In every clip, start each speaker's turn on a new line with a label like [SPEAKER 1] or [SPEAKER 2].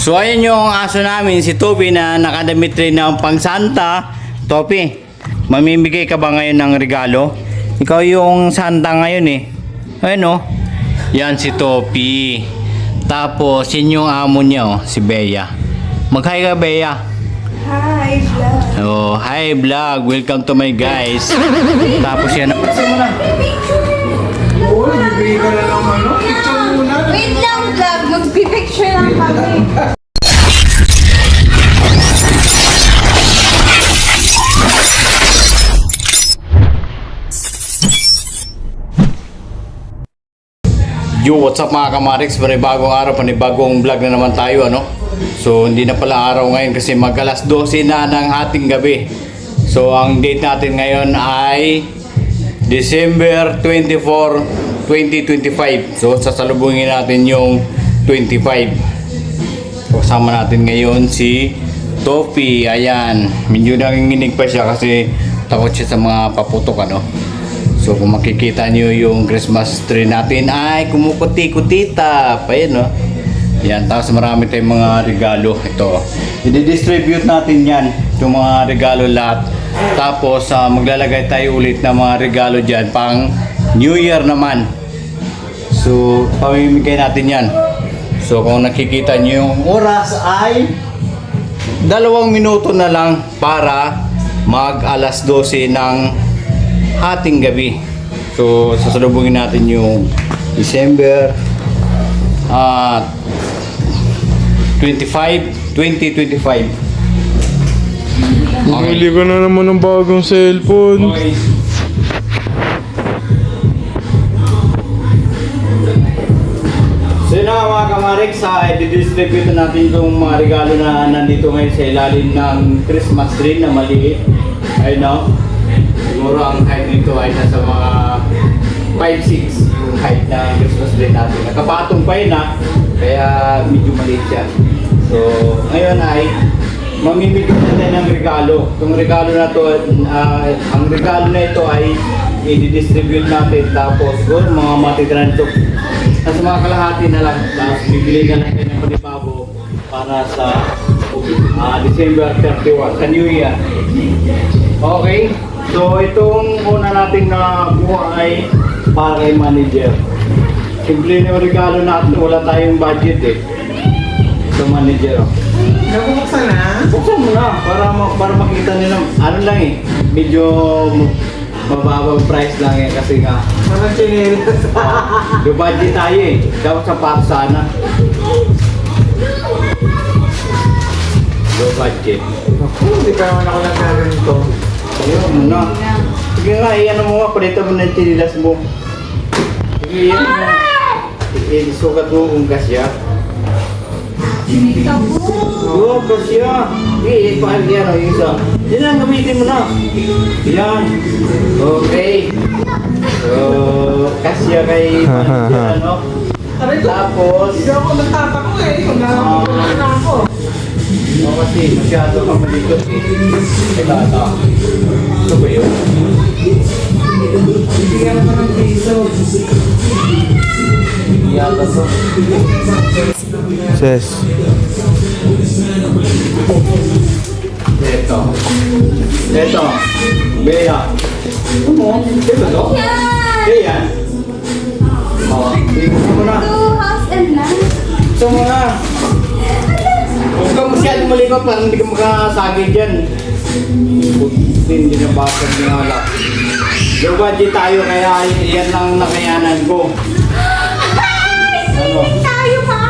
[SPEAKER 1] So ayun yung aso namin, si Toby, na nakadamit rin ng pang Santa. Toby, mamimigay ka ba ngayon ng regalo? Ikaw yung Santa ngayon eh. Ayun oh. Yan si Toby. Tapos yun yung amo niya oh, si Bea. Mag-hi ka, Bea.
[SPEAKER 2] Hi, vlog.
[SPEAKER 1] Oh, hi vlog. Welcome to my guys. Tapos yan.
[SPEAKER 3] Oo, bibigay ka na lang ano. Picture muna.
[SPEAKER 2] Wait lang, vlog. Magpipicture lang kami.
[SPEAKER 1] Yo, what's up mga kamarix? Panibagong araw, panibagong vlog na naman tayo, ano? So, hindi na pala araw ngayon kasi mag-alas 12 na ng ating gabi. So, ang date natin ngayon ay December 24, 2025. So, sasalubungin natin yung 25. Kasama natin ngayon si Topi. Ayan, medyo nanginginig pa siya kasi takot siya sa mga paputok, ano? So kung makikita nyo yung Christmas tree natin ay kumukuti-kutita pa yun, no? Yan, tapos marami tayong mga regalo. Ito, i-distribute natin yan, yung mga regalo lahat. Tapos maglalagay tayo ulit ng mga regalo dyan pang New Year naman. So pamimigay natin yan. So kung nakikita nyo yung oras ay 2 minuto na lang para mag alas 12 ng ating gabi. So sasalubungin natin yung December 25, 2025.
[SPEAKER 3] Bumili ka na naman ng bagong cellphone.
[SPEAKER 1] Okay. So yun na mga kamarix, i-distribute natin itong mga regalo na nandito ngayon sa ilalim ng Christmas tree na maliit. Ayun, no? Siguro ang height nito ay nasa mga 5'6" yung height ng Christmas tree natin. Nakapatong pa yun ha, kaya medyo maliit siya. So ngayon ay mamimigay natin ng regalo. Itong regalo na to, ang regalo na ito ay i-distribute natin. Tapos mga matitira nito nasa mga kalahati na lang. Tapos bibili na natin ng panibabo para sa December 31 sa New Year. Okay, so itong una nating nakuha ay para kay manager. Simple na yung regalo natin, wala tayong budget eh. Sa manager.
[SPEAKER 3] Nabuksan na?
[SPEAKER 1] Buksan mo na para makita nila. Ano lang eh, medyo mababang price lang eh kasi nga
[SPEAKER 3] Mga chinelas.
[SPEAKER 1] do budget tayo eh. Dapat sapat sana. Do budget.
[SPEAKER 3] Hindi pa naman ako nagkaganito.
[SPEAKER 1] Ayun mo na. Sige nga, iyan mo nga, palitan mo na yung tinilas mo. Sige, iyan mo. Isukat mo kung kasya. Oo, kasya. Sige, ipahal yan o yung isa. Yan lang, gamitin mo na. Yan. Okay. So, kasya kay manager, ano? Tapos,
[SPEAKER 3] Hindi ako nagtatako eh. Wala na ako.
[SPEAKER 1] o kasi masyado ka malikot eh. Ito. Ito ba yun?
[SPEAKER 3] Bigyan naman ng piso.
[SPEAKER 1] Yata to.
[SPEAKER 3] Ses.
[SPEAKER 1] Ito. Ito. Bea. Ito mo. Ito to. Bea. O, tingnan mo na.
[SPEAKER 2] House and land.
[SPEAKER 1] Ito mo na. Huwag kang masyadong malikot para hindi ka makasagay dyan. Hindi na bakit ng alak. Low budget tayo kaya yan lang nakayanan ko. Ano?
[SPEAKER 2] Tayo, ma!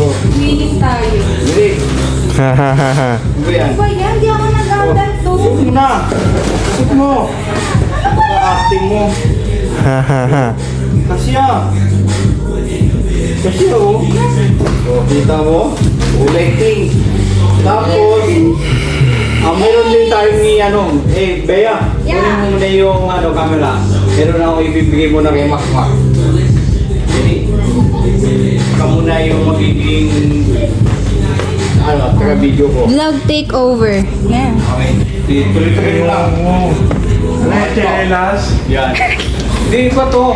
[SPEAKER 1] Oh,
[SPEAKER 2] Wilis tayo.
[SPEAKER 1] Bilik. Ano ba yan?
[SPEAKER 2] Ba yan? Di ako nag-order to.
[SPEAKER 1] Isip mo na. Isip mo. Acting mo. Kasya. Kasya oh. Oh, kita mo? Kulay pink. Tapos, meron din tayong Bea.
[SPEAKER 2] Yeah.
[SPEAKER 1] Kunin mo muna yung camera. Meron ako ibibigay mo na kay Makmak. Ikaw muna yung magiging taga-video ko.
[SPEAKER 2] Vlog takeover. Yeah.
[SPEAKER 1] Okay. Tuloy-tuloy mo lang.
[SPEAKER 3] Ano yung chinelas?
[SPEAKER 1] Yan. Hindi pa to.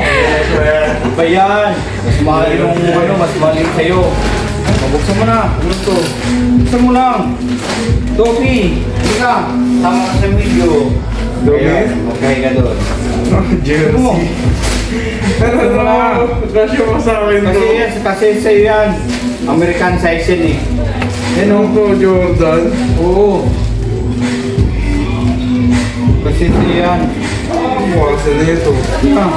[SPEAKER 1] Ba yan? Mas mahal yung mas mahal yung sa'yo. Buksan mo na. Ano to? Buksan mo lang. Toki. Hindi ka. Tama ka sa video.
[SPEAKER 3] Toki?
[SPEAKER 1] Okay ka doon.
[SPEAKER 3] Jersey.
[SPEAKER 1] Ano?
[SPEAKER 3] Ano na? Rasyo mo sa akin to.
[SPEAKER 1] Kasi sa'yo yan. American size yan eh.
[SPEAKER 3] Ano to, Jordan?
[SPEAKER 1] Oo. Kasi sa'yo yan.
[SPEAKER 3] Buwasan na ito.
[SPEAKER 1] Ah.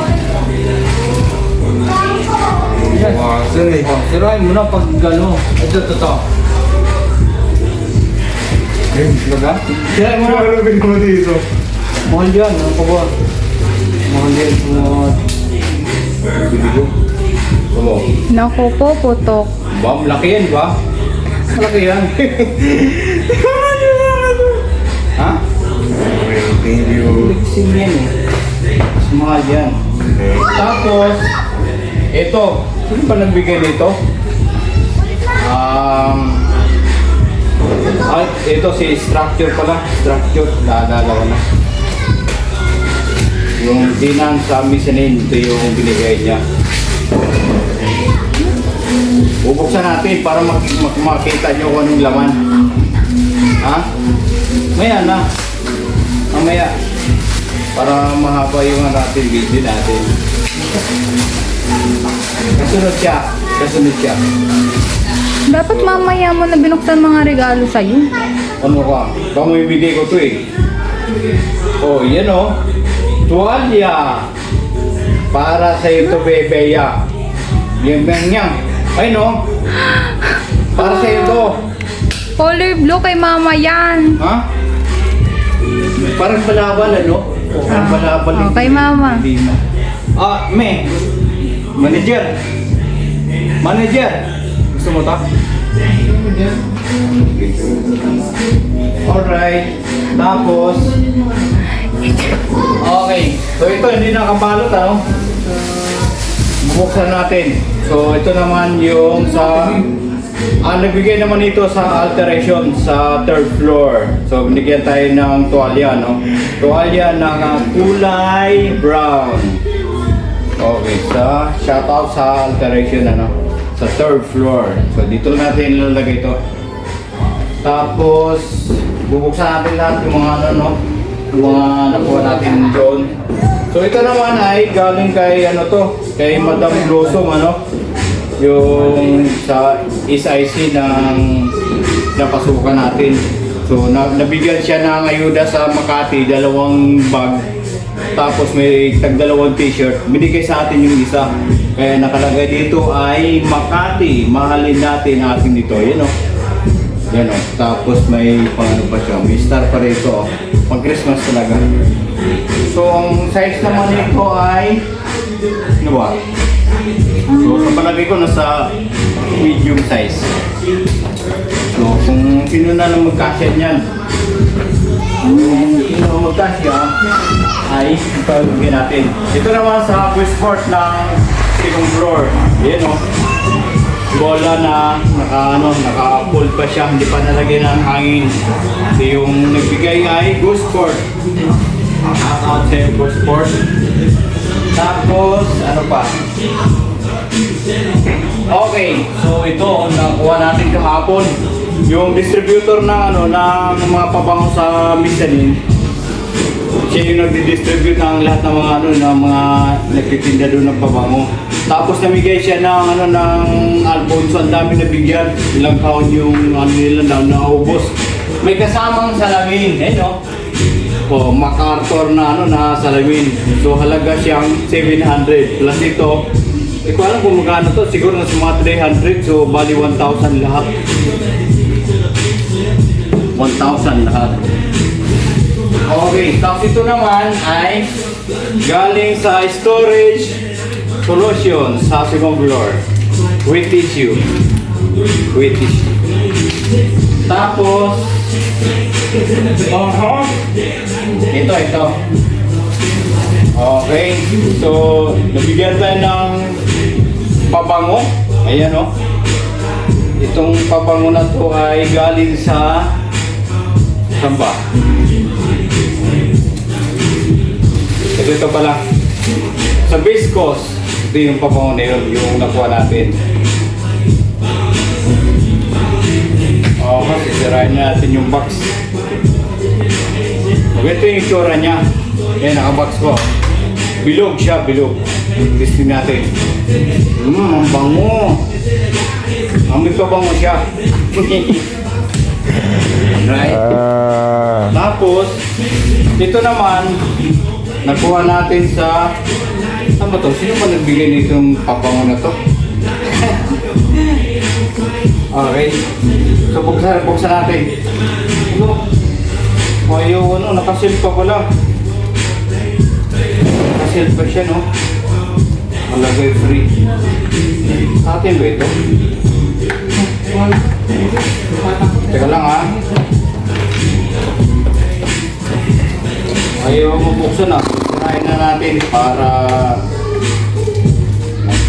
[SPEAKER 1] Yan.
[SPEAKER 3] Buwasan eh.
[SPEAKER 1] Oh, sirain mo na pag gano. Ito. Baga? Sirain mo na.
[SPEAKER 3] Ano bin mo dito?
[SPEAKER 1] Mahal yan. Ano pa ba? Mahal yan. Bibili. Ano?
[SPEAKER 2] Naku po, putok.
[SPEAKER 1] Ba, malaki yan ba? Malaki yan. Ha?
[SPEAKER 3] Thank you.
[SPEAKER 1] Fixing yan eh. Mas mahal yan. Tapos, ito. Sino ba nagbigay nito? Ito si Structure pala. Structure. Naalala ko na. Yung dinan sa Michelin, ito yung binigay niya. Bubuksan natin para makita nyo kung anong laman. Ha? Maya na. Mamaya. Para mahaba yung natin video natin. Kasunod siya.
[SPEAKER 2] Dapat mamaya mo na binuksan mga regalo sa'yo.
[SPEAKER 1] Ano ka? Pamimigay ko to eh. Oh, yan oh. Tuwalya. Para sa iyo to, bebeya. Yang. Ay no. Para sa iyo to.
[SPEAKER 2] Color blue kay mama yan.
[SPEAKER 1] Ha? Parang balabal ano? Oh, parang balabal.
[SPEAKER 2] Oh, kay mama.
[SPEAKER 1] Hindi na. Manager. Gusto mo ta? Alright. Tapos, okay. So ito hindi nakabalot ano? Bubuksan natin. So ito naman yung sa nagbigay naman ito sa alteration sa 3rd floor. So binigyan tayo ng tuwalya no? Tuwalya ng kulay brown. Okay, shoutout sa alteration ano? Sa 3rd floor. So dito natin ilalagay ito. Tapos bubuksan natin lahat yung mga ano no? Yung mga nakuha natin doon. So ito naman ay galing kay kay Madam Blossom ano? Yung sa SIC ng napasukan natin. So nabigyan siya ng ayuda sa Makati, 2 bag. Tapos may tag-2 t-shirt. Binigay sa atin yung isa. Kaya nakalagay dito ay Makati, mahalin natin ating dito. Yan o. Yan o. Tapos may paano pa siya. May star pa rito. Pang Christmas talaga. So ang size naman nito ay ano ba? So sa palagay ko nasa medium size. So kung sino na lang magkasya niyan, sino na magkasya ay ipagigin natin. Ito naman sa Westport ng 2nd floor. Yan o. Bola na naka-fold pa siya, hindi pa nalagyan ng hangin. So yung nagbigay ay Westport. Out sa Westport. Tapos, ano pa? Okay, so ito, nakuha natin kahapon. Yung distributor ng mga pabango sa Michelin. Siya yung nagdi-distribute ng lahat ng mga nagtitinda doon ng pabango. Tapos namigay siya ng Alfonso, ang dami nabigyan. Ilang taon yung nila na naubos. May kasamang salamin, no? O MacArthur na salamin. So halaga siyang 700 plus ito. Hindi ko alam kung magkano to, siguro nasa mga 300, so bali 1,000 lahat. 1,000 lahat. Okay, tapos ito naman ay galing sa Storage Solutions sa 2nd floor. With tissue. Tapos, ito. Okay, so nabigyan tayo ng pabango. Ayan o. Itong pabango na to ay galing sa samba. Ito pala. Sa Viscos. Ito yung pabango na yun, yung nakuha natin. Sirain na natin yung box. Ito yung itsura niya. Yan, nakabox ko. Bilog siya, bilog. Testing natin. Ang bango. Amoy pa bango siya. Right? Tapos, ito naman, nakuha natin sa... Saan ba to? Sino ba nagbigay nitong pabango na to? Okay. So, buksan natin. Ano? Ayaw, nakasil pa pala. Nakasil pa siya, no? Malagay free. Sa atin ba ito? Teka lang, ha? Ayaw mabuksan, ha? Sirain na natin para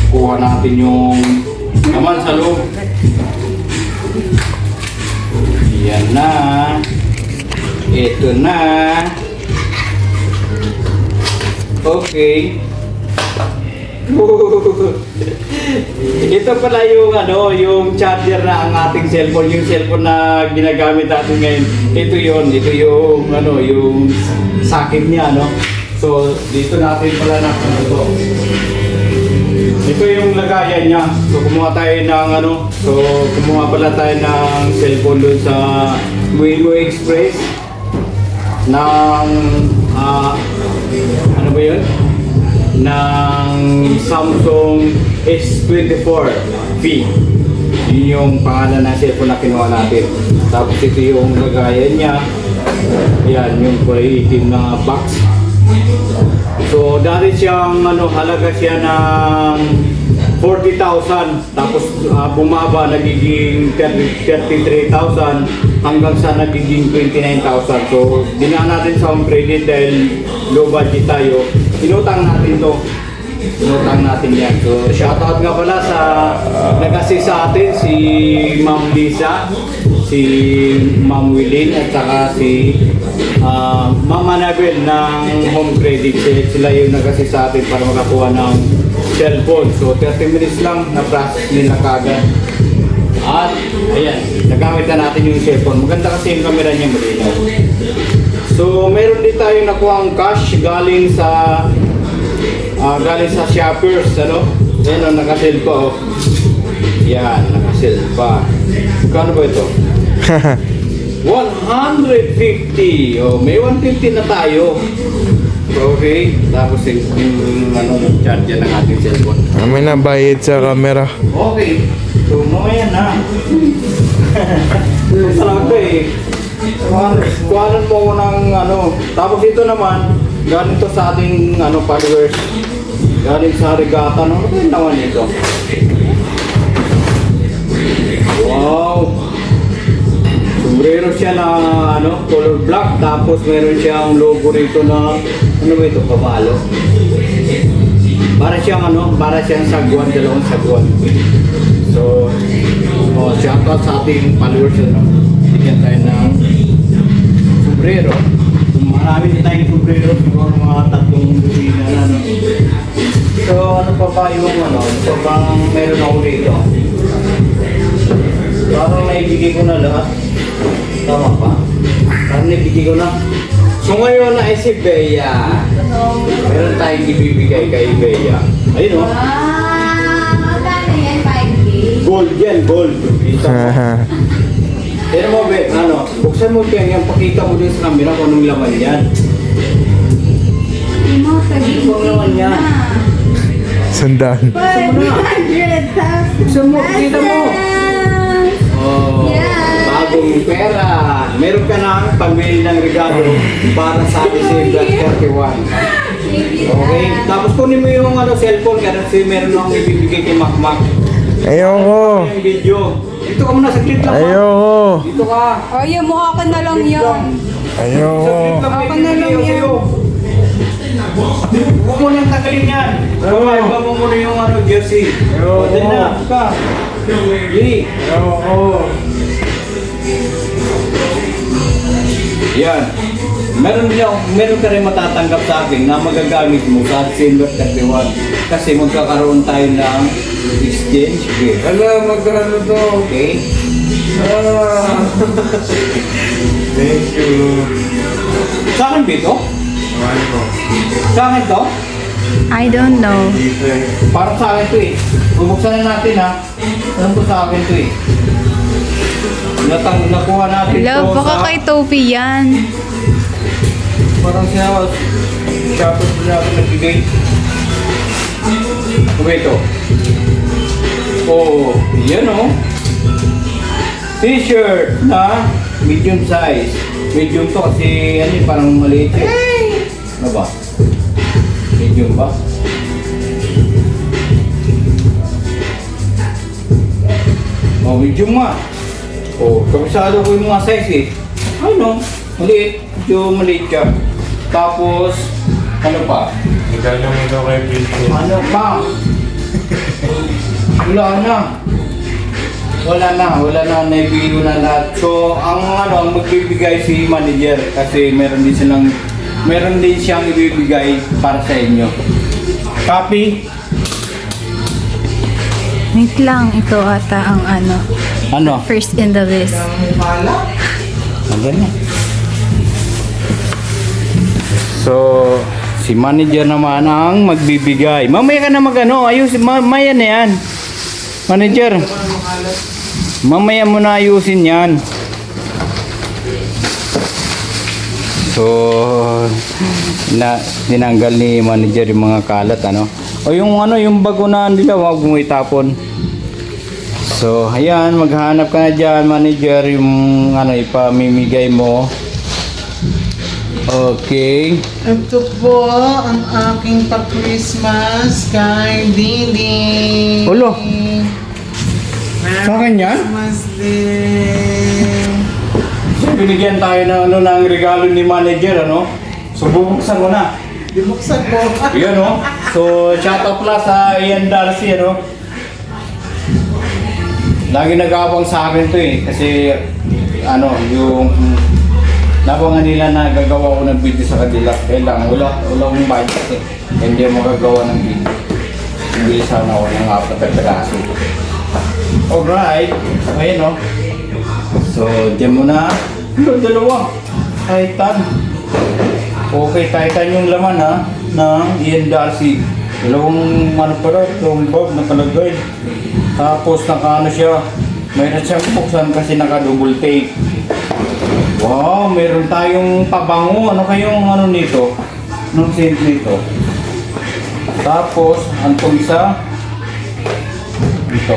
[SPEAKER 1] kuha natin yung naman sa loob. Yan na. Ito na. Okay. Ito pala yung yung charger na ang ating cellphone, yung cellphone na ginagamit natin ngayon. Ito yung yung socket niya, no. So dito natin pala na ito. Ito yung lagayan niya. So kumuha tayo ng kumuha pala tayo ng cellphone doon sa Wigo Express ng ano ba yun? Ng Samsung S24V. Yun yung pangalan ng cellphone na kinuha natin. Tapos ito yung lagayan niya. Yan, yung kulay itim na box. So dahil siyang halaga siya ng 40,000, tapos bumaba nagiging 33,000 hanggang sa nagiging 29,000. So dinaan natin sa home credit dahil low budget tayo. Inutang natin to. Inutang natin yan. So shoutout nga pala sa nag-assist sa atin, si Ma'am Lisa, si Ma'am Wilin, at saka si Ma'am Anabel ng home credit. Sila yung nag-assist sa atin para makakuha ng cellphone. So 30 minutes lang na process nila kagad. At ayan, nagamit na natin yung cellphone. Maganda kasi yung camera niya, malinaw. So meron din tayong nakuhang cash galing sa shoppers, Ayan, naka-sell pa, oh. Yan, naka-sell pa. Kano ba ito? 150. Oh, may 150 na tayo. Okay, tapos yung charger ng ating cellphone.
[SPEAKER 3] May nabayad sa camera.
[SPEAKER 1] Okay. So, mamaya na. Talaga eh. Kuhanan mo ko ng Tapos ito naman, galing to sa ating followers. Galing sa Regata. Ano ba yung naman ito? Wow! Sombrero siya na color black. Tapos meron siyang logo rito na ano ba ito? Kabalo. Para siyang sagwan, dalawang sagwan. So, shoutout sa ating followers. Bigyan tayo ng sombrero. Marami din tayong sombrero. Siguro mga 3 dosina na. So, ano pa ba yung So, bang meron ako dito? Parang naibigay ko na lahat. Tama pa? Parang naibigay ko na. So, ngayon na si Bea. Meron tayong ibibigay kay Bea. Ayun, o.
[SPEAKER 2] Magkano yan? 5K?
[SPEAKER 1] Gold yan, gold. Dito mo. Pero mo, Be, buksan mo yung pakita mo din sa camera kung anong laman yan.
[SPEAKER 2] Hindi mo sabihin
[SPEAKER 1] Anong laman yan?
[SPEAKER 3] Sandaan.
[SPEAKER 2] 500,000.
[SPEAKER 1] Buksan mo, pakita mo. Oh,
[SPEAKER 2] Yan.
[SPEAKER 1] bagong pera. Meron ka na pambili ng regalo para sa December 31. Okay? Tapos kunin mo yung cellphone kasi meron akong ibibigay kay Makmak.
[SPEAKER 3] Ayoko.
[SPEAKER 1] Yung video. Dito ka muna, saglit lang.
[SPEAKER 3] Ayoko.
[SPEAKER 1] Dito ka.
[SPEAKER 2] Ay, mukha ka na lang yan.
[SPEAKER 3] Ayoko.
[SPEAKER 1] Saglit lang, may
[SPEAKER 2] Ako na lang
[SPEAKER 1] bibigay
[SPEAKER 2] yan.
[SPEAKER 1] sa'yo. Huwag mo nang tagalin yan. Okay, iba mo muna yung jersey. O, din na. Ka. Gili.
[SPEAKER 3] Ayoko.
[SPEAKER 1] Yan. Meron ka rin matatanggap sa akin na magagamit mo sa December 31. Kasi magkakaroon tayo ng exchange gift.
[SPEAKER 3] Alam, magkano to?
[SPEAKER 1] Okay?
[SPEAKER 3] Ah. Thank you.
[SPEAKER 1] Sa akin ba ito?
[SPEAKER 3] Ano mo?
[SPEAKER 1] Sa akin to?
[SPEAKER 2] I don't know.
[SPEAKER 3] Dito eh.
[SPEAKER 1] Parang sa akin to eh. Bubuksan na natin ha. Alam ko sa akin to eh. Nakuha natin
[SPEAKER 2] Love,
[SPEAKER 1] to
[SPEAKER 2] baka
[SPEAKER 1] sa...
[SPEAKER 2] kay Tofi yan.
[SPEAKER 1] Parang siya, shopper po natin nagbigay. Okay ito. Oo, yan o. T-shirt na medium size. Medium to kasi ano, parang maliit eh. Ano ba? Medium ba? Oh, medium nga. Oh, kabisado ko yung mga size eh. Ano? Maliit. Medyo maliit siya. Tapos, ano pa?
[SPEAKER 3] Regalo mo daw kay Pilipin.
[SPEAKER 1] Ano pa? Wala na, naibigay ko na lahat. So, ang magbibigay si manager kasi meron din siyang ibibigay para sa inyo. Copy?
[SPEAKER 2] Wait lang, ito ata ang
[SPEAKER 1] Ano?
[SPEAKER 2] first in the list.
[SPEAKER 1] Ang ganyan. So, si manager naman ang magbibigay. Mamaya ka na ayos, mamaya na yan. Manager, mamaya mo na ayusin yan. So, tinanggal ni manager yung mga kalat, O yung bago na nila, wag mo itapon. So, ayan, maghanap ka na dyan, manager, yung ipamimigay mo. Okay.
[SPEAKER 4] Ito po ang aking pa-Christmas kay Didi.
[SPEAKER 1] Ulo.
[SPEAKER 4] Merry
[SPEAKER 1] Sa akin yan?
[SPEAKER 4] Christmas Day.
[SPEAKER 1] So, binigyan tayo ng regalo ni manager, So, bubuksan mo na.
[SPEAKER 4] Dibuksan ko.
[SPEAKER 1] Yun, So, shout out pala sa Ian Darcy, Lagi nag-aabang sa akin to eh. Kasi, yung nabangan nila na gagawa ko ng video sa kanila. Kaya lang, wala akong budget eh. Hindi ako magagawa ng video. Hindi sana ako ng 4 peraso. Alright. Ayan, So, dyan mo na. Dalawa. Titan. Okay, Titan yung laman ng Ian Darcy. Dalawang dalawang bulb na palagay. Tapos siya. Mayroon siyang buksan kasi naka-double tape. Wow, meron tayong pabango. Ano kayong nito? Anong scent nito? Tapos, antong isa. Ito.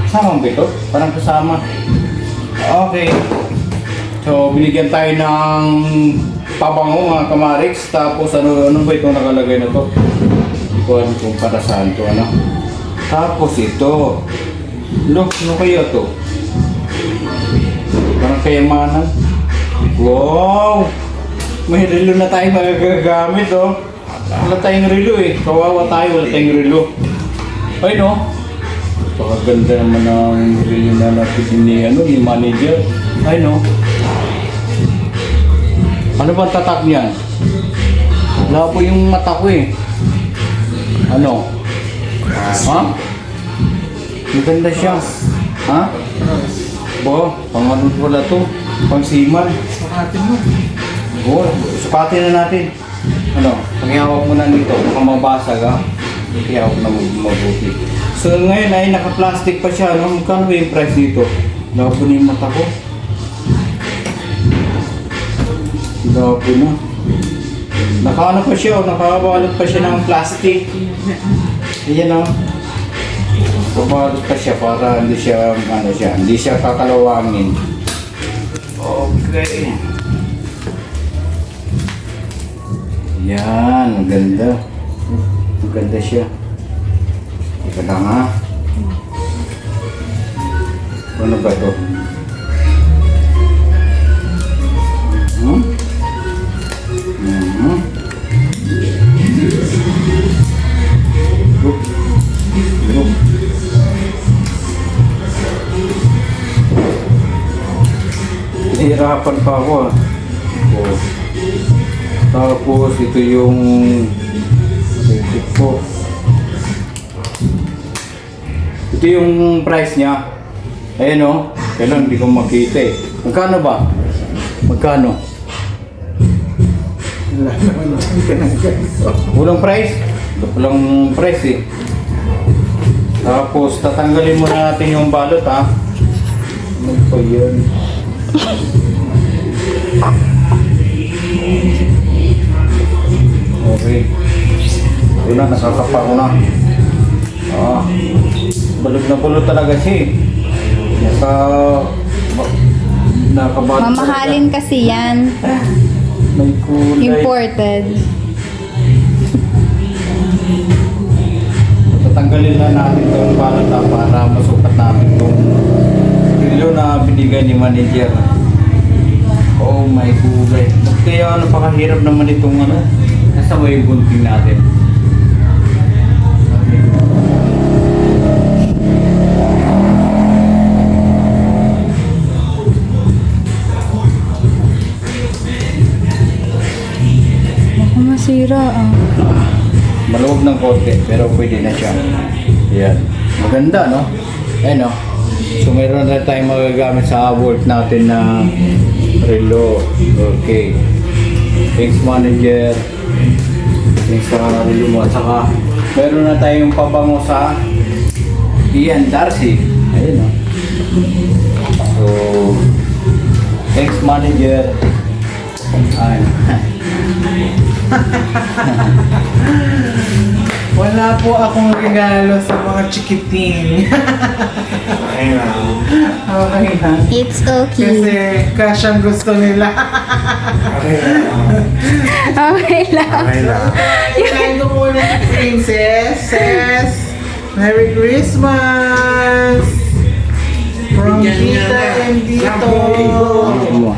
[SPEAKER 1] Kasama ba ito? Parang kasama. Okay. So, binigyan tayo ng pabango mga kamarix. Tapos, ano ba itong nakalagay na to? Hindi ko alam kung para saan to, Tapos ito. Look, ano kaya to? Parang kayamanan. Wow! May relo na tayo magagamit, Wala tayong relo eh. Kawawa tayo, wala tayong relo. Ay, Pakaganda naman ng relo na natin ni manager. Ay, Ano ba tatak niyan? Wala po yung mata ko eh. Ano? Ha? Maganda siya. Ha? Bo, panganod wala to. Pangsiman.
[SPEAKER 4] Sukatin mo.
[SPEAKER 1] Oo, sukatin na natin. Pag-ihawak mo na nito, baka mabasag ihawak na mabuti. So ngayon ay naka-plastic pa siya, Magkano ba yung price nito? Labo na yung mata ko. Labo na. Nakaano pa siya, nakabalot pa siya ng plastic. Ayan Kabalot pa siya para hindi siya kakalawangin. Okay. Yan, maganda. Maganda siya. Ika lang Ano ba ito? Hirapan pa ako Tapos ito yung ito yung price niya. Ayan Kaya lang, hindi ko makita eh. Magkano ba? Magkano?
[SPEAKER 4] Wala naman ang ganito.
[SPEAKER 1] Walang price? Walang price eh. Tapos tatanggalin muna natin yung balot ha. Ano pa yun? Okay. Ito na, nakakapa ko na. Ah, balot na balot talaga siya eh. Nakabalot
[SPEAKER 2] Mamahalin kasi yan.
[SPEAKER 1] may kulay.
[SPEAKER 2] Imported.
[SPEAKER 1] Tatanggalin na natin itong balata para masukat natin itong kilo na binigay ni manager. Oh my kulay. Kaya napakahirap naman itong ano. Nasa may gunting natin.
[SPEAKER 2] Baka masira ah.
[SPEAKER 1] Maluwag ng konti pero pwede na siya. Yan. Maganda no? Ayun no? So meron na tayong magagamit sa work natin na relo. Okay. Thanks manager. Thanks sa relo mo. At saka meron na tayong pabango sa Ian Darcy. Ayun no? So thanks manager. Ayun.
[SPEAKER 4] Wala po akong regalo sa mga chikiting.
[SPEAKER 3] Ayun na.
[SPEAKER 4] Okay na.
[SPEAKER 2] It's okay.
[SPEAKER 4] Kasi cash ang gusto nila.
[SPEAKER 3] Okay lang.
[SPEAKER 2] Okay lang.
[SPEAKER 3] Okay lang.
[SPEAKER 4] Kinain ko muna si Princess. Says, Merry Christmas! From Tita and Dito.
[SPEAKER 1] Ayun mo.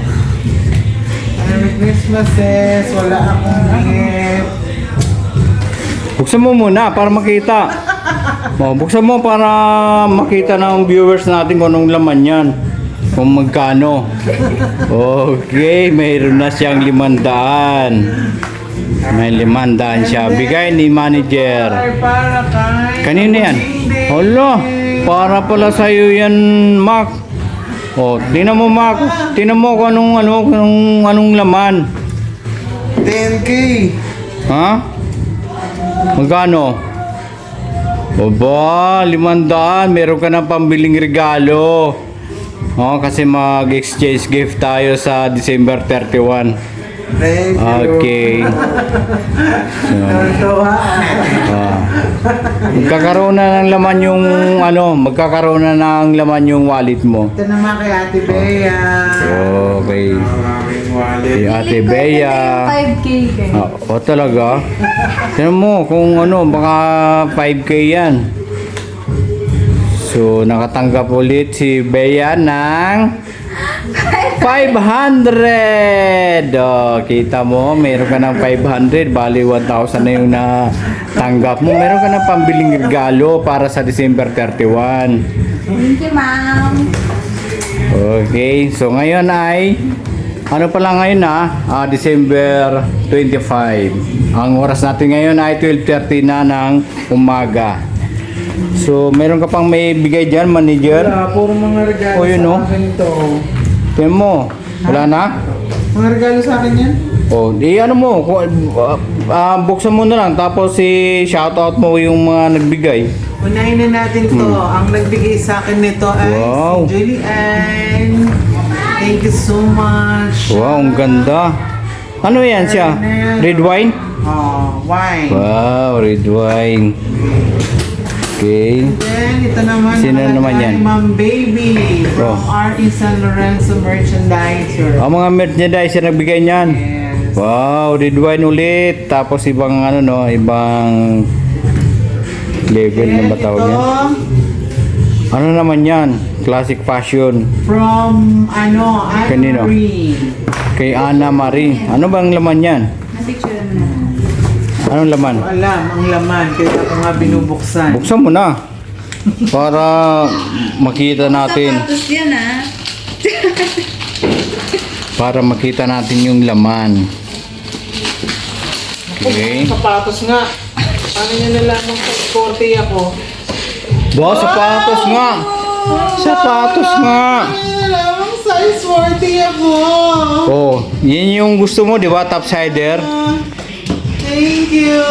[SPEAKER 4] Merry Christmas, sis. Wala akong gift.
[SPEAKER 1] Buksan mo muna para makita. Buksan mo para makita ng viewers natin kung anong laman yan. Kung magkano. Okay, mayroon na siyang 500. May 500 siya. Bigay ni manager.
[SPEAKER 4] Ay, para kay...
[SPEAKER 1] Kanino yan? Hala, para pala sa'yo yan, Mac. Oh, tingnan mo, Mac. Tingnan mo kung anong laman.
[SPEAKER 4] 10K.
[SPEAKER 1] Ha? Magkano? Aba, 500. Meron ka ng pambiling regalo. Oh, kasi mag-exchange gift tayo sa December 31.
[SPEAKER 4] Thank you.
[SPEAKER 1] Okay. So,
[SPEAKER 4] Natuwa.
[SPEAKER 1] magkakaroon na ng laman yung magkakaroon na ng laman yung wallet mo.
[SPEAKER 4] Ito naman kay Ate Bea.
[SPEAKER 1] Okay.
[SPEAKER 3] Maraming wallet.
[SPEAKER 1] Si Ate Bea.
[SPEAKER 2] 5K kayo.
[SPEAKER 1] O talaga? Tignan mo kung baka 5K yan. So, nakatanggap ulit si Bea ng 500! Oh, kita mo, meron ka ng 500, bali 1,000 na yung natanggap mo. Meron ka ng pambiling regalo para sa December 31.
[SPEAKER 2] Thank you, ma'am.
[SPEAKER 1] Okay, so ngayon ay ano pala ngayon December 25. Ang oras natin ngayon ay 12:30 na ng umaga. So, meron ka pang may bigay dyan, manager?
[SPEAKER 4] Wala, puro mga regalo
[SPEAKER 1] Oh, yun,
[SPEAKER 4] sa
[SPEAKER 1] no?
[SPEAKER 4] akin ito.
[SPEAKER 1] Tingnan mo, wala na?
[SPEAKER 4] Mga regalo sa akin yan?
[SPEAKER 1] Oh, di ano mo, buksan mo na lang tapos shoutout mo yung mga nagbigay.
[SPEAKER 4] Unahin na natin to. Ang nagbigay sa akin nito ay
[SPEAKER 1] Wow.
[SPEAKER 4] si Julian. Thank you so much.
[SPEAKER 1] Wow, ang ganda. Ano yan siya? Red wine?
[SPEAKER 4] Oh, wine.
[SPEAKER 1] Wow, red wine. Okay.
[SPEAKER 4] Then, ito naman.
[SPEAKER 1] Sino
[SPEAKER 4] nakalagay,
[SPEAKER 1] naman yan?
[SPEAKER 4] Ma'am Baby from
[SPEAKER 1] Oh.
[SPEAKER 4] R.E. San Lorenzo Merchandiser.
[SPEAKER 1] Ang mga merchandise na nagbigay niyan.
[SPEAKER 4] Yes.
[SPEAKER 1] Wow, red wine ulit. Tapos ibang ibang level na ba tawag yan? Ano naman yan? Classic fashion.
[SPEAKER 4] From,
[SPEAKER 1] Kanino?
[SPEAKER 4] Anne-Marie.
[SPEAKER 1] Kay Ana Marie. Ano bang laman yan?
[SPEAKER 2] Na-picture mo na.
[SPEAKER 1] Anong laman?
[SPEAKER 4] Alam, ang laman. Kaya ako nga binubuksan.
[SPEAKER 1] Buksan mo na. Para makita natin.
[SPEAKER 2] Sapatos yan
[SPEAKER 1] Para makita natin yung laman. Okay.
[SPEAKER 4] Sapatos nga. Paano niya nalaman kung korte ako?
[SPEAKER 1] Sapatos nga. Sapatos nga.
[SPEAKER 4] guys, worthy ako.
[SPEAKER 1] Oh, yun yung gusto mo, di ba? Topsider.
[SPEAKER 4] Thank you.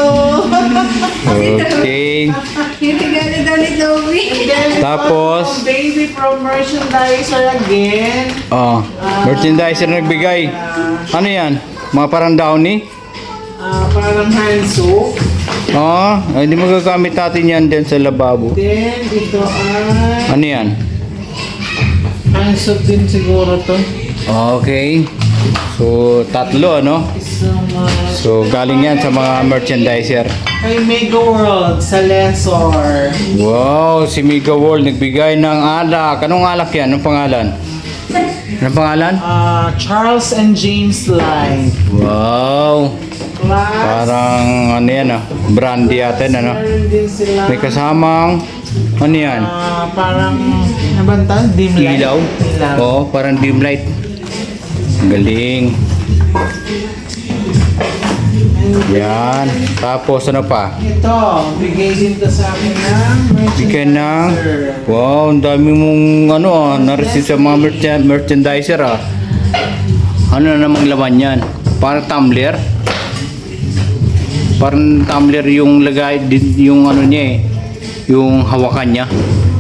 [SPEAKER 1] Okay.
[SPEAKER 2] Yung regalo daw ni Toby.
[SPEAKER 4] Then,
[SPEAKER 1] Tapos?
[SPEAKER 4] also, baby from merchandiser again.
[SPEAKER 1] Oh, merchandiser nagbigay. Ano yan? Mga parang downy?
[SPEAKER 4] Parang hand soap.
[SPEAKER 1] Oh, hindi magagamit natin yan din sa lababo.
[SPEAKER 4] Then, ito ay...
[SPEAKER 1] Ano yan?
[SPEAKER 4] Hand soap din siguro to.
[SPEAKER 1] Okay. So, tatlo, ano?
[SPEAKER 4] So much.
[SPEAKER 1] So, galing yan sa mga merchandiser.
[SPEAKER 4] Kay Mega World sa Lesor.
[SPEAKER 1] Wow, si Mega World nagbigay ng alak. Anong alak yan? Anong pangalan? Anong pangalan?
[SPEAKER 4] Charles and James Line.
[SPEAKER 1] Wow.
[SPEAKER 4] Plus,
[SPEAKER 1] Parang ano yan ah. Brandy yata yan, ano?
[SPEAKER 4] meron din sila.
[SPEAKER 1] May kasamang ano yan?
[SPEAKER 4] Parang, ano ba ito? Dim light?
[SPEAKER 1] Ilaw?
[SPEAKER 4] Ilaw.
[SPEAKER 1] Oo, parang dim light. Galing. Yan. Tapos ano pa?
[SPEAKER 4] Ito, bigay din to sa akin ng
[SPEAKER 1] Bigyan ng...
[SPEAKER 4] merchandiser.
[SPEAKER 1] Wow, ang dami mong ano ah, na-receive sa mga merchandiser ah. Ano na namang laman yan? Parang tumbler? Parang tumbler yung lagay, yung ano niya eh. Yung hawakan niya.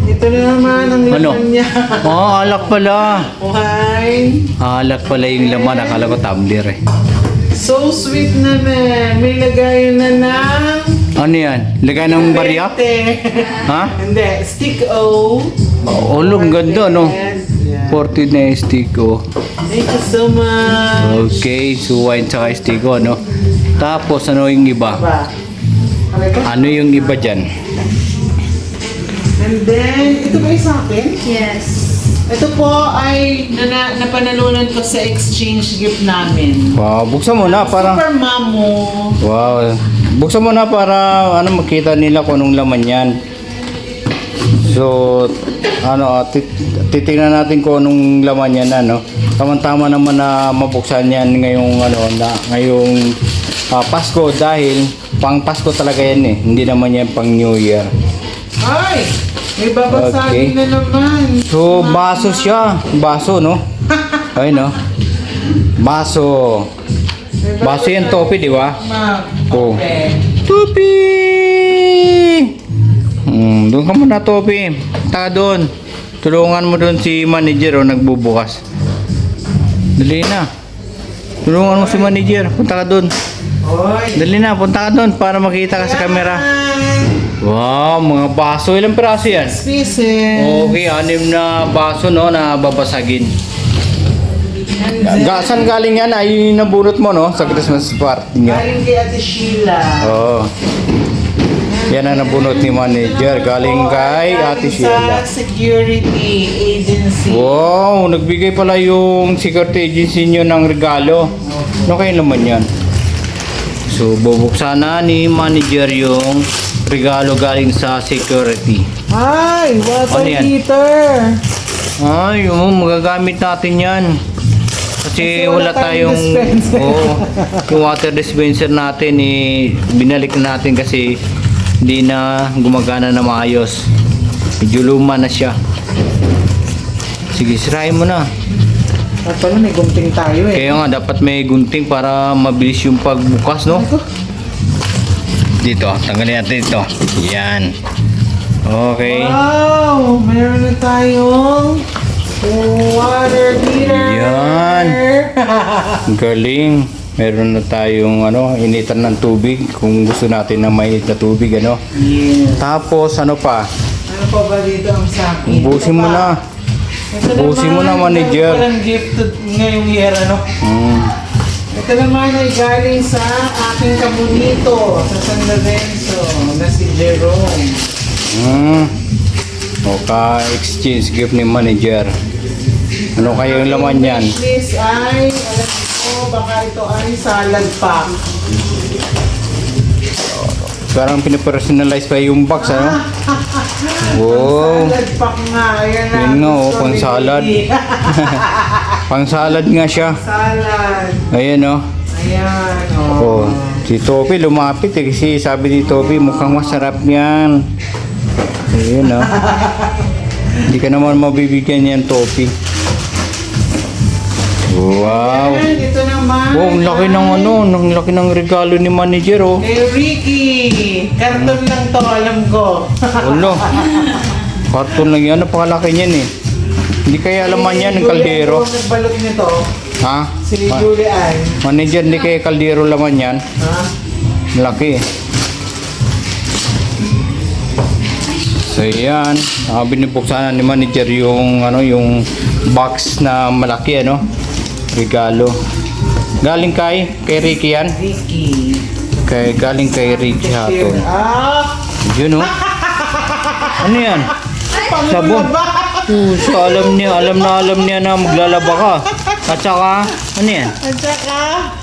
[SPEAKER 4] Ito na naman ang
[SPEAKER 1] Ano?
[SPEAKER 4] laman niya.
[SPEAKER 1] Oh, alak pala.
[SPEAKER 4] Okay.
[SPEAKER 1] Alak pala yung laman. Akala ko tumbler eh.
[SPEAKER 4] So sweet naman. May lagayan na ng...
[SPEAKER 1] Ano yan? Lagay ng barya?
[SPEAKER 4] Pete.
[SPEAKER 1] Ha?
[SPEAKER 4] Hindi. Stick O.
[SPEAKER 1] Oh, ang ganda no?
[SPEAKER 4] Yeah.
[SPEAKER 1] 40 na stick oh.
[SPEAKER 4] Thank you so much.
[SPEAKER 1] Okay, so wine tsaka stick oh, no? Tapos ano yung iba?
[SPEAKER 4] Ba? Okay ko?
[SPEAKER 1] Ano yung iba dyan?
[SPEAKER 4] And then, ito ba yung sa akin?
[SPEAKER 2] Yes.
[SPEAKER 4] Ito po ay napanalunan ko sa exchange gift namin.
[SPEAKER 1] Wow, buksan mo na para...
[SPEAKER 4] Super Mamo.
[SPEAKER 1] Wow. Buksan mo na para ano makita nila kung anong laman yan. So, ano, titingnan natin kung anong laman yan, ano. Tama-tama naman na mabuksan yan ngayong ano, ngayong Pasko dahil pang Pasko talaga yan eh. Hindi naman yan pang New Year.
[SPEAKER 4] Ay! May babasagin
[SPEAKER 1] Okay.
[SPEAKER 4] na naman.
[SPEAKER 1] So, baso siya. Baso, no? Ay, no? Baso. Baso yan, topi, di ba? Oh.
[SPEAKER 4] Okay.
[SPEAKER 1] Topi! Doon ka muna, Topi. Taka doon. Tulungan mo doon si manager, nagbubukas. Dali na. Tulungan mo si manager. Punta ka doon.
[SPEAKER 4] Oy.
[SPEAKER 1] Dali na, punta ka doon para makita ka sa camera. Wow, mga baso. Ilang piraso yan?
[SPEAKER 4] Pieces.
[SPEAKER 1] Okay, 6 na baso, no, na babasagin.
[SPEAKER 4] And then,
[SPEAKER 1] Saan galing yan? Ay, nabulot mo, no? Sa Christmas party niyo.
[SPEAKER 4] galing kay Ate Sheila.
[SPEAKER 1] Oo. Yan ang nabunot ni manager. Galing kay Ate Sheila.
[SPEAKER 4] Sa security agency.
[SPEAKER 1] Wow, nagbigay pala yung security agency nyo ng regalo. Ano kayo naman yan? So, bubuksan na ni manager yung regalo galing sa security.
[SPEAKER 4] Ay, water
[SPEAKER 1] Ano yan?
[SPEAKER 4] heater.
[SPEAKER 1] Ay, magagamit natin yan. Kasi wala
[SPEAKER 4] tayong
[SPEAKER 1] tayong
[SPEAKER 4] dispenser.
[SPEAKER 1] yung water dispenser natin binalik na natin kasi hindi na gumagana na maayos. Medyo luma na siya. Sige, sirahin mo na.
[SPEAKER 4] At pala may gunting tayo eh.
[SPEAKER 1] Kaya nga, dapat may gunting para mabilis yung pagbukas, no? Dito, tanggalin natin ito. Yan. Okay.
[SPEAKER 4] Wow! Meron na tayong water heater.
[SPEAKER 1] Yan. Galing. Meron na tayong initan ng tubig kung gusto natin ng mainit na tubig, ano.
[SPEAKER 4] Yeah.
[SPEAKER 1] Tapos ano pa?
[SPEAKER 4] Ano pa ba dito ang sa akin?
[SPEAKER 1] Ubusin mo na. Ubusin mo na, manager.
[SPEAKER 4] Walang gift ngayong year, ano? Ito naman ay galing sa aking kabunito sa San Lorenzo na si Jerome.
[SPEAKER 1] Exchange gift ni manager. Ano kaya yung laman yan?
[SPEAKER 4] This ay, alam ko, baka ito ay salad pack.
[SPEAKER 1] Parang pinapersonalize pa yung box, ano? Wow.
[SPEAKER 4] Salad pack nga. Ayan na.
[SPEAKER 1] Yun nga,
[SPEAKER 4] gusto
[SPEAKER 1] pang
[SPEAKER 4] ni
[SPEAKER 1] salad.
[SPEAKER 4] Didi.
[SPEAKER 1] Pang salad nga siya.
[SPEAKER 4] Salad.
[SPEAKER 1] Ayan, oh.
[SPEAKER 4] Ayan,
[SPEAKER 1] Oh, si Topi lumapit kasi sabi ni Topi mukhang masarap yan. Ayun, oh. Hindi ka naman mabibigyan yan, Topi. Wow.
[SPEAKER 4] Ayan, ito naman.
[SPEAKER 1] Oh, ang laki ng ano, ang laki ng regalo ni manager oh.
[SPEAKER 4] Kay Ricky. Karton lang to, alam ko.
[SPEAKER 1] Ulo. Karton lang yan, napakalaki niyan eh. Hindi kaya laman yan ng kaldero.
[SPEAKER 4] Julie, ang nagbalot nito.
[SPEAKER 1] Ha?
[SPEAKER 4] Si Julie Ann.
[SPEAKER 1] Manager, hindi kaya kaldero laman yan.
[SPEAKER 4] Ha?
[SPEAKER 1] Malaki eh. So yan, binibuksan ni manager yung ano, yung box na malaki ano, regalo. Galing kay Ricky yan.
[SPEAKER 4] Ricky.
[SPEAKER 1] Galing kay Ricky Hatton.
[SPEAKER 4] Ah!
[SPEAKER 1] Yun oh. Ano yan? Sabon. So alam niya na maglalaba ka. At saka, ano yan?
[SPEAKER 4] At saka,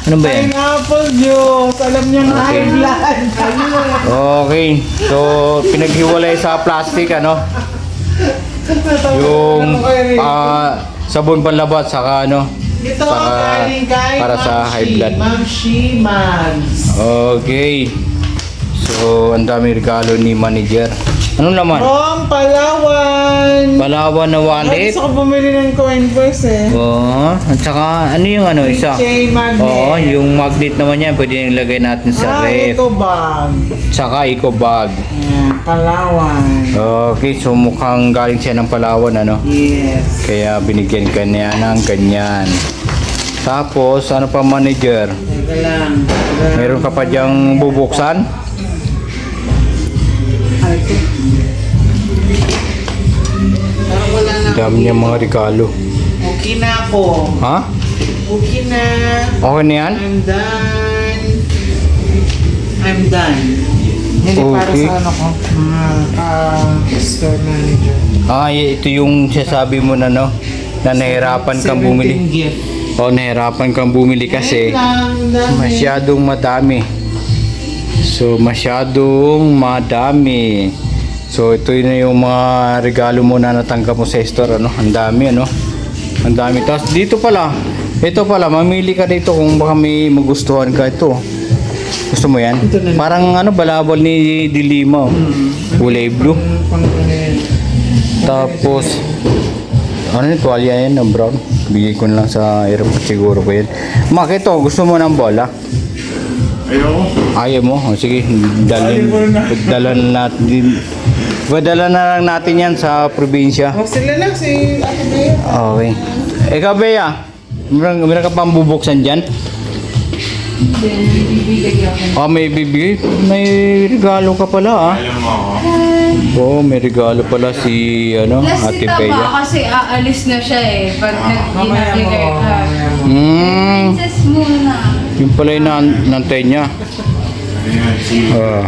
[SPEAKER 1] Ano ba yan?
[SPEAKER 4] pineapple juice. Alam niyo na
[SPEAKER 1] Okay.
[SPEAKER 4] high blood.
[SPEAKER 1] Okay. So, pinaghiwalay sa plastic ano. Yung sabon panlabat saka ano.
[SPEAKER 4] Ito
[SPEAKER 1] Saka
[SPEAKER 4] galing kay
[SPEAKER 1] para sa
[SPEAKER 4] Ma'am
[SPEAKER 1] high
[SPEAKER 4] Shi.
[SPEAKER 1] blood.
[SPEAKER 4] Ma'am Shi Mags.
[SPEAKER 1] Okay. So, ang dami regalo ni manager. Anong laman?
[SPEAKER 4] From Palawan.
[SPEAKER 1] Palawan na wallet.
[SPEAKER 4] Gusto ko bumili ng coin purse eh.
[SPEAKER 1] Oo. At saka, ano yung ano, isa?
[SPEAKER 4] Chain magnet.
[SPEAKER 1] Oo, yung magnet naman yan. Pwede nang ilagay natin sa ref.
[SPEAKER 4] Ito bag.
[SPEAKER 1] Tsaka eco bag.
[SPEAKER 4] Ayan, Palawan.
[SPEAKER 1] Okay, so mukhang galing siya ng Palawan, ano?
[SPEAKER 4] Yes.
[SPEAKER 1] Kaya binigyan ka niya ng ganyan. Tapos, ano pa manager?
[SPEAKER 4] Teka lang.
[SPEAKER 1] Meron ka pa diyang bubuksan?
[SPEAKER 4] Parang wala na.
[SPEAKER 1] Dami niya mga regalo.
[SPEAKER 4] Okay na ako.
[SPEAKER 1] Ha?
[SPEAKER 4] Okay na.
[SPEAKER 1] Okay na yan?
[SPEAKER 4] I'm done. I'm done. Hindi para
[SPEAKER 1] Okay.
[SPEAKER 4] sa ano ko, mga store manager.
[SPEAKER 1] Ito yung sasabi mo na, no? Na nahirapan kang
[SPEAKER 4] 17
[SPEAKER 1] bumili.
[SPEAKER 4] gift.
[SPEAKER 1] O, nahirapan kang bumili kasi
[SPEAKER 4] Ayun lang, dami.
[SPEAKER 1] masyadong madami. So, masyadong madami. So, ito na yung mga regalo mo na natanggap mo sa store, ano? Ang dami, ano? Ang dami. Tapos, dito pala. Ito pala, mamili ka dito kung baka may magustuhan ka ito. Gusto mo yan?
[SPEAKER 4] Ito na.
[SPEAKER 1] Parang ano, balabal ni Dilima, oh. Kulay blue. Tapos, ano yung tuwalya yan na brown? Bigay ko na lang sa airport siguro ko yan. Mak, ito, gusto mo ng bola?
[SPEAKER 3] Ayoko.
[SPEAKER 1] Ayaw mo? O, sige, dala na lang natin yan sa probinsya.
[SPEAKER 4] Oh, sila lang si Ate Bea.
[SPEAKER 1] Okay. Ikaw, Bea, meron ka pang bubuksan dyan? May bibigay. May regalo ka pala, ah.
[SPEAKER 3] Alam mo ako.
[SPEAKER 1] Oo, may regalo pala si, ano,
[SPEAKER 2] Last
[SPEAKER 1] Ate
[SPEAKER 2] nito
[SPEAKER 1] Bea.
[SPEAKER 2] ba? Kasi aalis na siya eh. Pag
[SPEAKER 4] Mamaya mo.
[SPEAKER 2] nag-dinner ka.
[SPEAKER 4] Mamaya mo.
[SPEAKER 2] Princess muna.
[SPEAKER 1] Yung pala yung nantay niya.
[SPEAKER 3] Ayan,
[SPEAKER 1] Ah.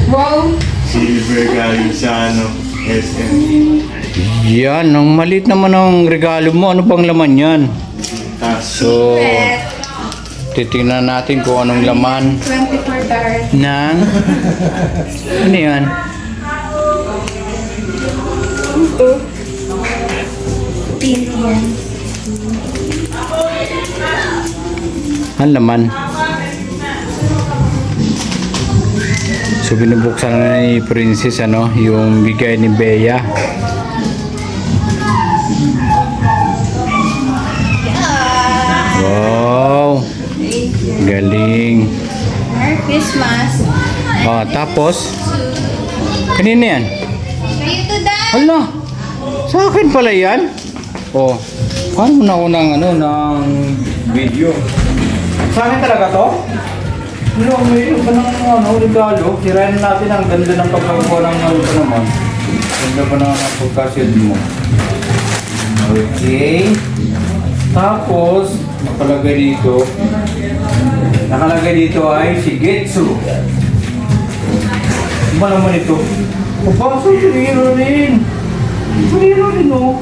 [SPEAKER 2] Wow.
[SPEAKER 3] silver galing sa ano, SM.
[SPEAKER 1] Yan, ang maliit naman ang regalo mo. Ano bang laman yan?
[SPEAKER 3] Tapos,
[SPEAKER 1] So, titingnan natin kung anong laman
[SPEAKER 2] 24 carats.
[SPEAKER 1] ng... Ano yan?
[SPEAKER 2] Pink yan.
[SPEAKER 1] Ang laman. So, binubuksan na ni Princess, ano, yung bigay ni Bea. Wow! Galing.
[SPEAKER 2] Merry Christmas.
[SPEAKER 1] Tapos, kanina yan?
[SPEAKER 2] Kayo to, Dad.
[SPEAKER 1] Hala! Sa akin pala yan? Paano mo na ako ng, ng video? Sa akin talaga to? Ano, may iba ng regalo. Sirayan natin ang ganda ng pagkakawa ng ito naman. Ganda pa naman ang pagkasid mo. Okay. Tapos, nakalagay dito ay Shigetsu. Ano ba naman ito? Paso, hero rin. Hero rin, oh.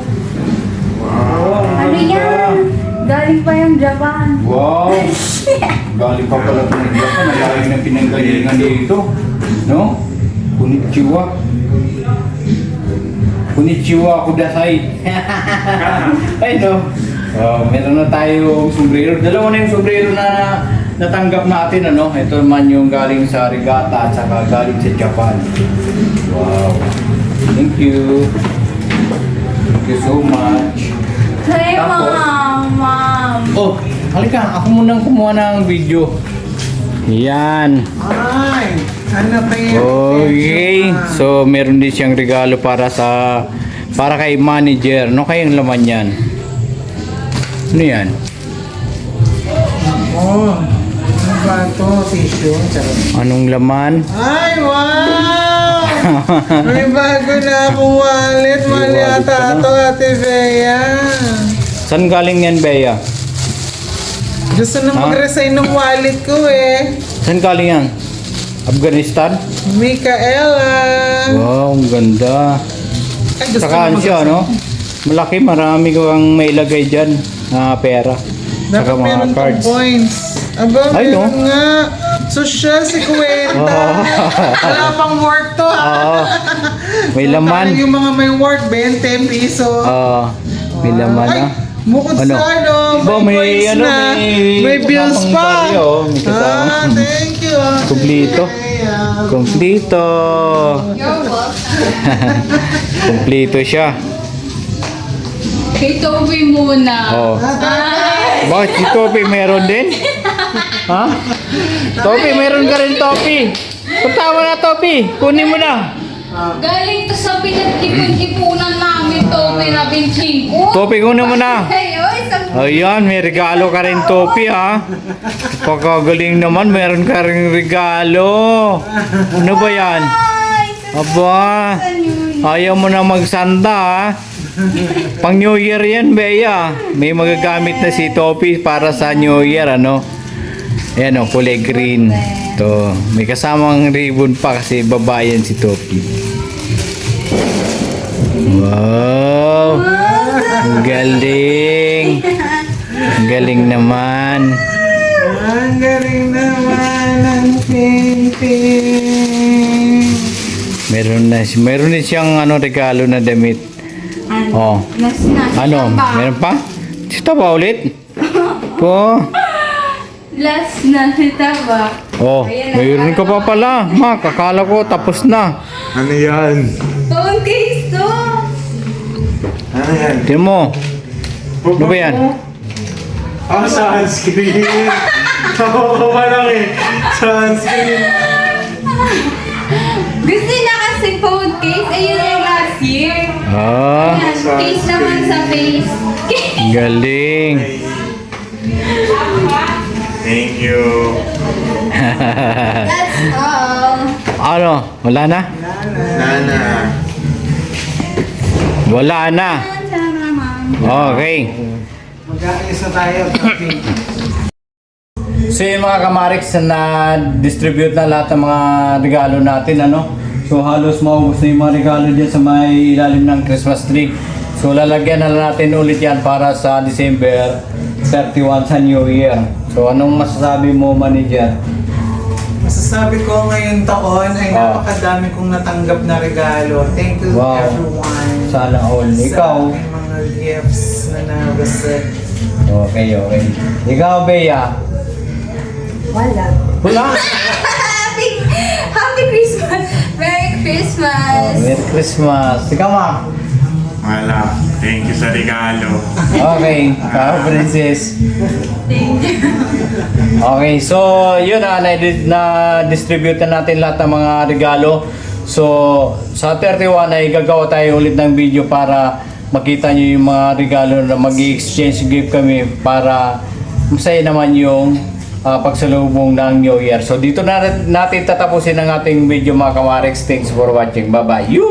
[SPEAKER 1] Wow, ang
[SPEAKER 2] Ano
[SPEAKER 1] ganda.
[SPEAKER 2] yan? Galing pa yung Japan.
[SPEAKER 1] Wow! Galing pa pala ito ng Japan. Nalaking na pinanggalingan dito. No? Konnichiwa. Konnichiwa kudasai. Ay no. Meron na tayo sombrero. Dalawa na yung sombrero na natanggap natin. Ano? Ito naman yung galing sa Regata at saka galing sa Japan. Wow. Thank you. Thank you so much.
[SPEAKER 2] Hey,
[SPEAKER 1] Tapos?
[SPEAKER 2] Mama.
[SPEAKER 1] Halika, ako munang kumuha ng video. Yan.
[SPEAKER 4] Ay, ano pa yan?
[SPEAKER 1] Okay. So, meron din siyang regalo para kay manager. Ano kayang laman yan? Ano yan?
[SPEAKER 4] Oh, ano ba ito? Tissue? Charot.
[SPEAKER 1] Anong laman?
[SPEAKER 4] Ay, wow! May bago na akong wallet. Mali ata ito, Ate Bea.
[SPEAKER 1] Saan galing yan, Bea?
[SPEAKER 4] Gusto na mag-resign ng wallet ko eh.
[SPEAKER 1] Saan galing yan? Afghanistan?
[SPEAKER 4] Micaela.
[SPEAKER 1] Wow, ang ganda.
[SPEAKER 4] Ay, gusto
[SPEAKER 1] Saka
[SPEAKER 4] na
[SPEAKER 1] siya,
[SPEAKER 4] mag-resign.
[SPEAKER 1] no? Malaki, marami kang mailagay dyan na pera. Saka
[SPEAKER 4] Dapat
[SPEAKER 1] mga
[SPEAKER 4] meron kang
[SPEAKER 1] cards.
[SPEAKER 4] points. Aba,
[SPEAKER 1] Ay, no?
[SPEAKER 4] meron nga. Social si Kwenta. Wala pang work to ha.
[SPEAKER 1] Oo. May laman.
[SPEAKER 4] Parang yung mga may work, 20 piso.
[SPEAKER 1] Oo. May laman
[SPEAKER 4] Ay,
[SPEAKER 1] na.
[SPEAKER 4] bukod
[SPEAKER 1] Ano?
[SPEAKER 4] sa ano,
[SPEAKER 1] Ba, may
[SPEAKER 4] coins
[SPEAKER 1] ano,
[SPEAKER 4] na. May bills
[SPEAKER 1] kasamang
[SPEAKER 4] pa.
[SPEAKER 1] baryo, may kasama.
[SPEAKER 4] Thank you. Ate
[SPEAKER 1] Kumplito.
[SPEAKER 4] Bea.
[SPEAKER 1] Kumplito.
[SPEAKER 2] You're welcome.
[SPEAKER 1] Kumplito siya.
[SPEAKER 2] Kay Toby muna.
[SPEAKER 1] Oh.
[SPEAKER 2] Ay!
[SPEAKER 1] Bakit si Topi meron din? Ha? Topi, meron ka rin Topi. Pagtawa na Topi. Kunin mo na.
[SPEAKER 2] Galing to sa pinag-ipon-ipunan namin, Toby na binching.
[SPEAKER 1] Topi, kunin mo na.
[SPEAKER 2] Ay, oy, sa...
[SPEAKER 1] Ayan, may regalo ka rin Topi ha. Pagkagaling naman, meron ka rin regalo. Ano ba yan?
[SPEAKER 2] Ay,
[SPEAKER 1] Aba, ayaw mo na magsanda ha. Pang New Year yan, Bea. May magagamit na si Topi para sa New Year, ano? Ayan o, kulay green. To, may kasamang ribbon pa kasi babayan si Topi. Wow! Ang galing! Ang galing naman.
[SPEAKER 4] Ang galing naman ng painting.
[SPEAKER 1] Meron din siyang ano, regalo na damit. Oh. Ano? Meron pa? Sita ba ulit? Po.
[SPEAKER 2] Last na kita ba?
[SPEAKER 1] Oh, mayroon ka pa pala. Ma, kakala ko tapos na.
[SPEAKER 3] Ano yan?
[SPEAKER 2] Phone case to!
[SPEAKER 3] Ano yan?
[SPEAKER 1] Tingnan mo. Ano ba yan?
[SPEAKER 3] Ah, sunscreen! Ako pa lang eh. Sunscreen!
[SPEAKER 2] Gusto na kasi phone case. Ayun yung last year.
[SPEAKER 1] Ah,
[SPEAKER 2] Ayan, case naman sa face.
[SPEAKER 1] galing.
[SPEAKER 3] Thank you.
[SPEAKER 2] That's all.
[SPEAKER 1] Ano? Wala na?
[SPEAKER 3] Nana.
[SPEAKER 1] Wala na. Okay.
[SPEAKER 4] Mag-aayos na tayo, Topi.
[SPEAKER 1] So yun mga kamarix, na distribute na lahat ng mga regalo natin, ano? So halos maubos na yung mga regalo dyan sa may ilalim ng Christmas tree. So lalagyan na natin ulit yan para sa December 31 sa New Year. So anong masasabi mo, manager?
[SPEAKER 4] Masasabi ko ngayon taon ay
[SPEAKER 1] Ah.
[SPEAKER 4] napakadami kong natanggap na regalo. Thank you
[SPEAKER 1] Wow.
[SPEAKER 4] everyone.
[SPEAKER 1] Sana all.
[SPEAKER 4] Sa
[SPEAKER 1] Ikaw?
[SPEAKER 4] aking mga gifts na na-receive.
[SPEAKER 1] Okay, okay. Ikaw, Bea?
[SPEAKER 2] Wala.
[SPEAKER 1] Wala.
[SPEAKER 2] Happy Christmas! Merry Christmas!
[SPEAKER 1] Merry Christmas. Ikaw, ma?
[SPEAKER 3] Wala. Thank you sa regalo.
[SPEAKER 1] Okay. Ikaw, princess.
[SPEAKER 2] Thank you.
[SPEAKER 1] Okay, so yun na-distribute na natin lahat ng mga regalo. So sa 31 ay gagawa tayo ulit ng video para makita nyo yung mga regalo na mag-exchange gift kami para masaya naman yung pagsalubong ng New Year. So dito na natin tatapusin ang ating video mga kamarix. Thanks for watching. Bye-bye. You!